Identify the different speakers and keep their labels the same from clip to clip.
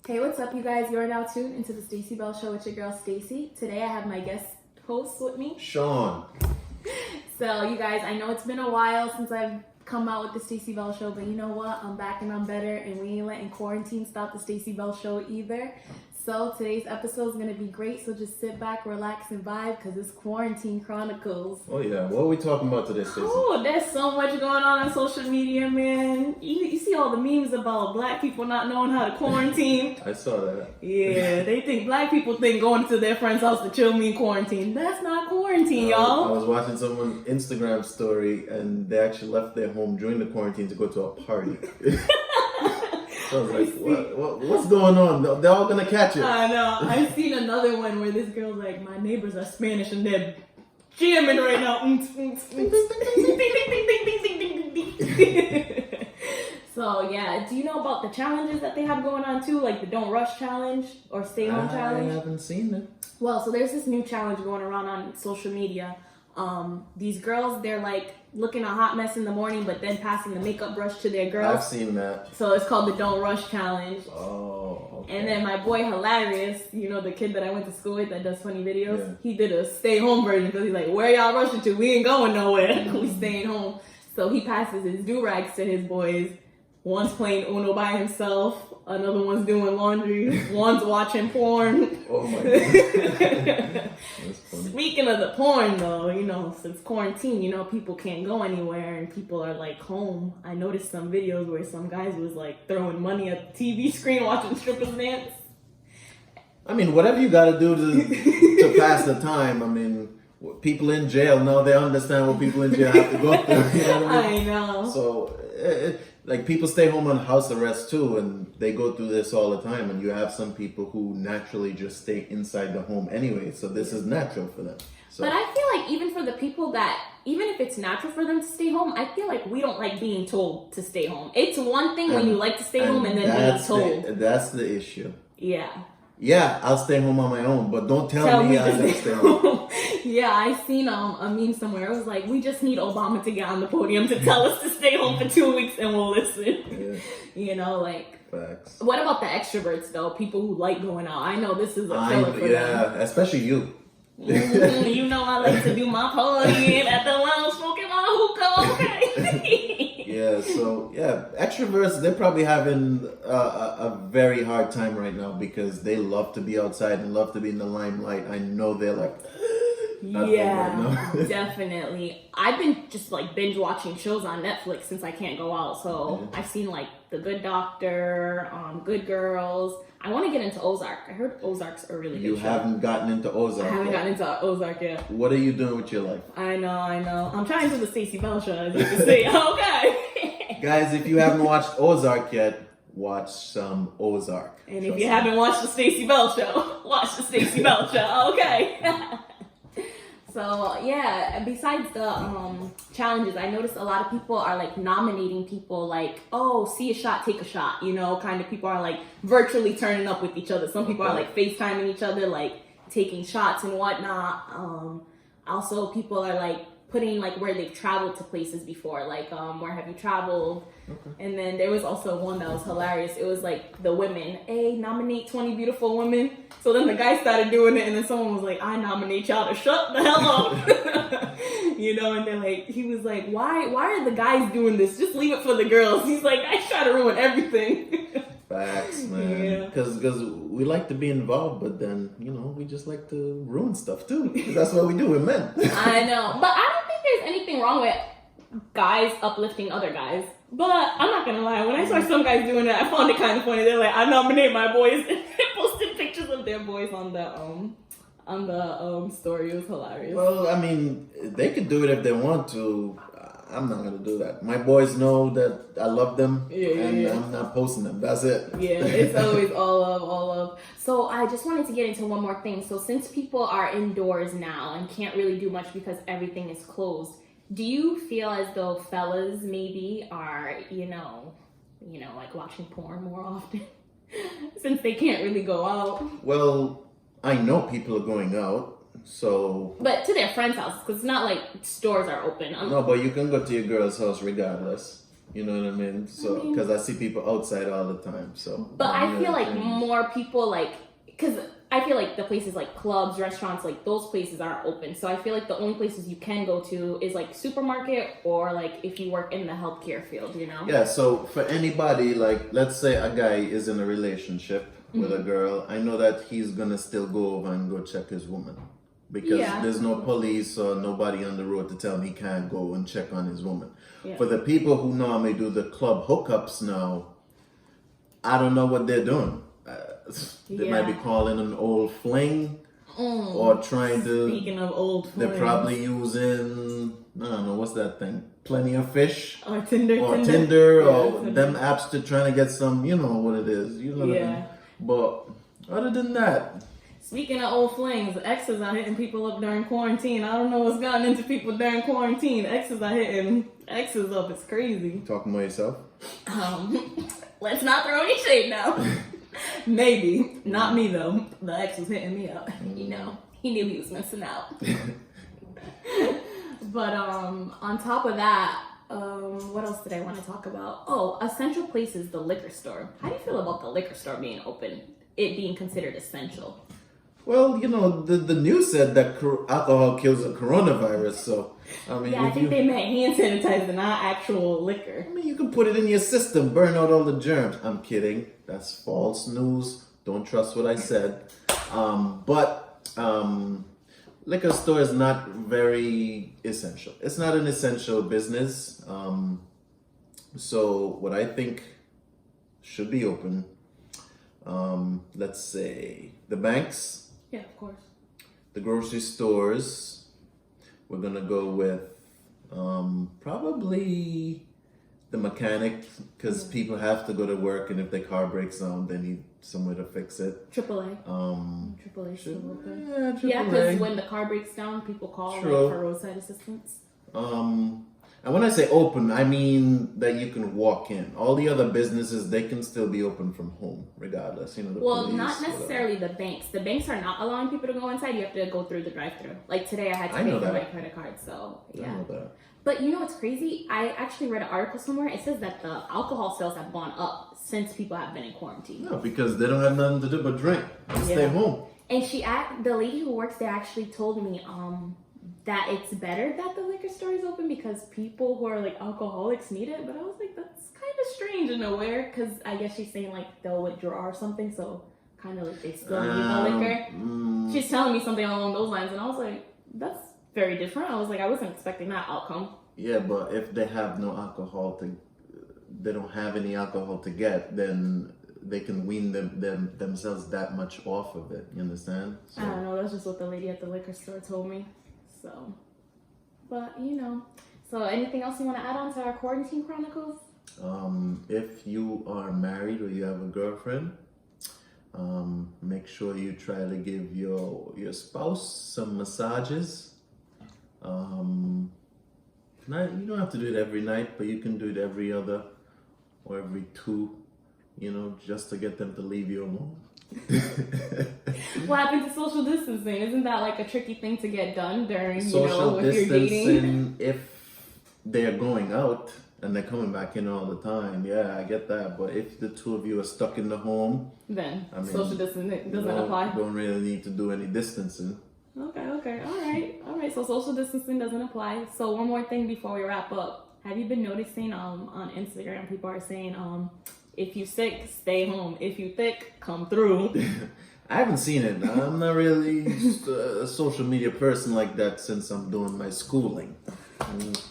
Speaker 1: Hey, what's up, you guys? You're now tuned into the Stacey Bell Show with your girl Stacey. Today I have my guest host with me,
Speaker 2: Sean.
Speaker 1: So, you guys, I know it's been a while since I've come out with the Stacey Bell Show, but you know what? I'm back and I'm better, and we ain't letting quarantine stop the Stacey Bell Show either. So today's episode is gonna be great. So just sit back, relax, and vibe, because it's Quarantine Chronicles.
Speaker 2: Oh yeah, what are we talking about today, Stacey?
Speaker 1: Oh, there's so much going on social media, man. You see all the memes about black people not knowing how to quarantine.
Speaker 2: I saw that.
Speaker 1: Yeah, they think black people think going to their friend's house to chill mean quarantine. That's not quarantine, y'all.
Speaker 2: I was watching someone's Instagram story and they actually left their home during the quarantine to go to a party. So I was like, what's going on? They're all gonna catch it.
Speaker 1: I know. I've seen another one where this girl's like, my neighbors are Spanish and they're jamming right now. So yeah, do you know about the challenges that they have going on too? Like the Don't Rush Challenge or Stay Home Challenge?
Speaker 2: I haven't seen it.
Speaker 1: Well, so there's this new challenge going around on social media. These girls, they're like looking a hot mess in the morning, but then passing the makeup brush to their girls.
Speaker 2: I've seen that.
Speaker 1: So it's called the Don't Rush Challenge.
Speaker 2: Oh, okay.
Speaker 1: And then my boy Hilarious, you know, the kid that I went to school with that does funny videos,
Speaker 2: Yeah.
Speaker 1: he did a stay home version because he's like, where y'all rushing to? We ain't going nowhere. We staying home. So he passes his do-rags to his boys. One's playing Uno by himself. Another one's doing laundry. One's watching porn.
Speaker 2: Oh my god. That's funny.
Speaker 1: Speaking of the porn, though, you know, since quarantine, you know, people can't go anywhere and people are like home. I noticed some videos where some guys was like throwing money at the TV screen watching strippers dance.
Speaker 2: I mean, whatever you gotta do to pass the time. I mean, people in jail now, they understand what people in jail have to go through. You know what I mean?
Speaker 1: I know.
Speaker 2: So, like, people stay home on house arrest too, and they go through this all the time. And you have some people who naturally just stay inside the home anyway, so this is natural for them. So.
Speaker 1: But I feel like even for the people that, even if it's natural for them to stay home, I feel like we don't like being told to stay home. It's one thing when you like to stay home and then being told.
Speaker 2: That's the issue.
Speaker 1: Yeah.
Speaker 2: Yeah, I'll stay home on my own, but don't tell me I gotta stay home.
Speaker 1: Yeah, I seen a meme somewhere. It was like, we just need Obama to get on the podium to tell us to stay home for 2 weeks and we'll listen.
Speaker 2: Yeah.
Speaker 1: You know, like.
Speaker 2: Facts.
Speaker 1: What about the extroverts though? People who like going out. I know this is a killer for them.
Speaker 2: Yeah, especially you.
Speaker 1: You know I like to do my partying at the lounge, smoking my hookah. Okay.
Speaker 2: Yeah, so yeah, extroverts, they're probably having a very hard time right now because they love to be outside and love to be in the limelight. I know they're like,
Speaker 1: yeah, definitely. I've been just like binge watching shows on Netflix since I can't go out. So I've seen like The Good Doctor, Good Girls. I want to get into Ozark. I heard Ozark's a really good show.
Speaker 2: You haven't gotten into Ozark.
Speaker 1: I haven't gotten into Ozark yet.
Speaker 2: What are you doing with your life?
Speaker 1: I know. I'm trying to do the Stacey Bell Show, as you can see. Okay.
Speaker 2: Guys, if you haven't watched Ozark yet, watch some Ozark.
Speaker 1: And if you haven't watched the Stacey Bell Show, watch the Stacey Bell Show. Okay. So yeah, besides the challenges, I noticed a lot of people are like nominating people like, oh, see a shot, take a shot, you know, kind of people are like virtually turning up with each other. Some people are like FaceTiming each other, like taking shots and whatnot. Also people are like putting like where they've traveled to places before, like where have you traveled? Okay. And then there was also one that was hilarious. It was like the women, hey, nominate 20 beautiful women. So then the guy started doing it, and then someone was like, I nominate y'all to shut the hell up. You know, and then like he was like, why are the guys doing this? Just leave it for the girls. He's like, I try to ruin everything.
Speaker 2: Facts, man. Because we like to be involved, but then, you know, we just like to ruin stuff too. That's what we do with men.
Speaker 1: I know. But I don't think there's anything wrong with guys uplifting other guys. But I'm not going to lie. When I saw some guys doing that, I found it kind of funny. They're like, I nominate my boys. And they posted pictures of their boys on the story. It was hilarious.
Speaker 2: Well, I mean, they could do it if they want to. I'm not gonna do that. My boys know that I love them, and I'm not posting them. That's it.
Speaker 1: Yeah, it's always all love. So I just wanted to get into one more thing. So since people are indoors now and can't really do much because everything is closed, do you feel as though fellas maybe are, you know, like watching porn more often since they can't really go out?
Speaker 2: Well, I know people are going out. So,
Speaker 1: but to their friends' house, because it's not like stores are open.
Speaker 2: No, but you can go to your girl's house regardless. You know what I mean? So, because I see people outside all the time. So,
Speaker 1: but I feel like more people like, because I feel like the places like clubs, restaurants, like those places aren't open. So I feel like the only places you can go to is like supermarket or like if you work in the healthcare field, you know?
Speaker 2: Yeah, so for anybody, like, let's say a guy is in a relationship with a girl, I know that he's gonna still go over and go check his woman. Because there's no police or nobody on the road to tell him he can't go and check on his woman. Yeah. For the people who normally do the club hookups now, I don't know what they're doing. They might be calling an old fling or trying to.
Speaker 1: Speaking of old flings,
Speaker 2: they're probably using, I don't know, what's that thing? Plenty of Fish?
Speaker 1: Or Tinder.
Speaker 2: Or
Speaker 1: or
Speaker 2: Tinder. Them apps to trying to get some, you know what it is. You know what I mean? But other than that.
Speaker 1: Speaking of old flings, exes are hitting people up during quarantine. I don't know what's gotten into people during quarantine. Exes are hitting exes up. It's crazy.
Speaker 2: Talking about yourself?
Speaker 1: Let's not throw any shade now. Maybe. Not me, though. The ex was hitting me up. You know, he knew he was missing out. But on top of that, what else did I want to talk about? Oh, essential places, the liquor store. How do you feel about the liquor store being open? It being considered essential?
Speaker 2: Well, you know, the news said that alcohol kills the coronavirus, so, I mean...
Speaker 1: Yeah, I think they meant hand sanitizer, not actual liquor.
Speaker 2: I mean, you can put it in your system, burn out all the germs. I'm kidding. That's false news. Don't trust what I said. Liquor store is not very essential. It's not an essential business. So what I think should be open, let's say the banks.
Speaker 1: Yeah, of course.
Speaker 2: The grocery stores. We're gonna go with probably the mechanic, because people have to go to work, and if their car breaks down, they need somewhere to fix it.
Speaker 1: AAA. AAA still open.
Speaker 2: Yeah, AAA.
Speaker 1: Yeah, because when the car breaks down, people call like, for roadside assistance.
Speaker 2: And when I say open, I mean that you can walk in. All the other businesses, they can still be open from home, regardless. You know, police,
Speaker 1: not necessarily the banks. The banks are not allowing people to go inside. You have to go through the drive-thru. Like today, I had to pay for my credit card. So yeah.
Speaker 2: I know that.
Speaker 1: But you know what's crazy? I actually read an article somewhere. It says that the alcohol sales have gone up since people have been in quarantine.
Speaker 2: No, because they don't have nothing to do but drink and stay home.
Speaker 1: And the lady who works there actually told me that it's better that the liquor store is open because people who are like alcoholics need it. But I was like, that's kind of strange in a way, because I guess she's saying like they'll withdraw or something, so kind of like they still need the liquor. She's telling me something along those lines, and I was like, that's very different. I was like, I wasn't expecting that outcome.
Speaker 2: Yeah, but if they have no alcohol they don't have any alcohol to get, then they can wean themselves that much off of it. You understand? So.
Speaker 1: I don't know. That's just what the lady at the liquor store told me. So, but you know. So, anything else you want to add on to our quarantine chronicles?
Speaker 2: If you are married or you have a girlfriend, make sure you try to give your spouse some massages. You don't have to do it every night, but you can do it every other or every two, you know, just to get them to leave you alone.
Speaker 1: What happened to social distancing? Isn't that like a tricky thing to get done during,
Speaker 2: social
Speaker 1: if you're dating?
Speaker 2: If they're going out and they're coming back in all the time, yeah, I get that. But if the two of you are stuck in the home,
Speaker 1: then social distancing doesn't apply.
Speaker 2: Don't really need to do any distancing.
Speaker 1: Okay. All right. So social distancing doesn't apply. So one more thing before we wrap up. Have you been noticing on Instagram people are saying if you sick, stay home. If you thick, come through.
Speaker 2: I haven't seen it. I'm not really a social media person like that since I'm doing my schooling.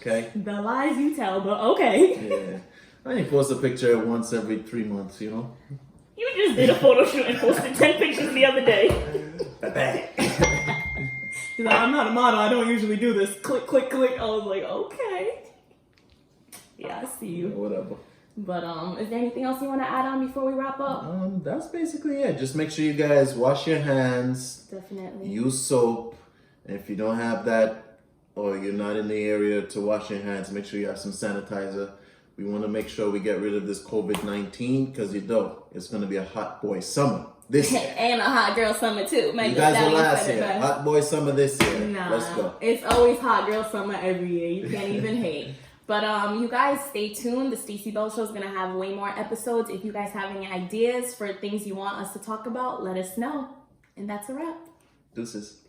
Speaker 2: Okay?
Speaker 1: The lies you tell, but okay.
Speaker 2: Yeah. I only post a picture once every 3 months, you know?
Speaker 1: You just did a photo shoot and posted 10 pictures the other day. He's like, I'm not a model. I don't usually do this. Click, click, click. I was like, okay. Yeah, I see you.
Speaker 2: Whatever.
Speaker 1: But is there anything else you want to add on before we wrap up?
Speaker 2: That's basically it. Just make sure you guys wash your hands.
Speaker 1: Definitely.
Speaker 2: Use soap. And if you don't have that or you're not in the area to wash your hands, make sure you have some sanitizer. We want to make sure we get rid of this COVID-19 because it's going to be a hot boy summer this year.
Speaker 1: And a hot girl summer too.
Speaker 2: You guys were last year. Hot boy summer this year.
Speaker 1: Nah,
Speaker 2: let's go.
Speaker 1: It's always hot girl summer every year. You can't even hate. But you guys stay tuned. The Stacey Bell Show is gonna have way more episodes. If you guys have any ideas for things you want us to talk about, let us know. And that's a wrap.
Speaker 2: Deuces.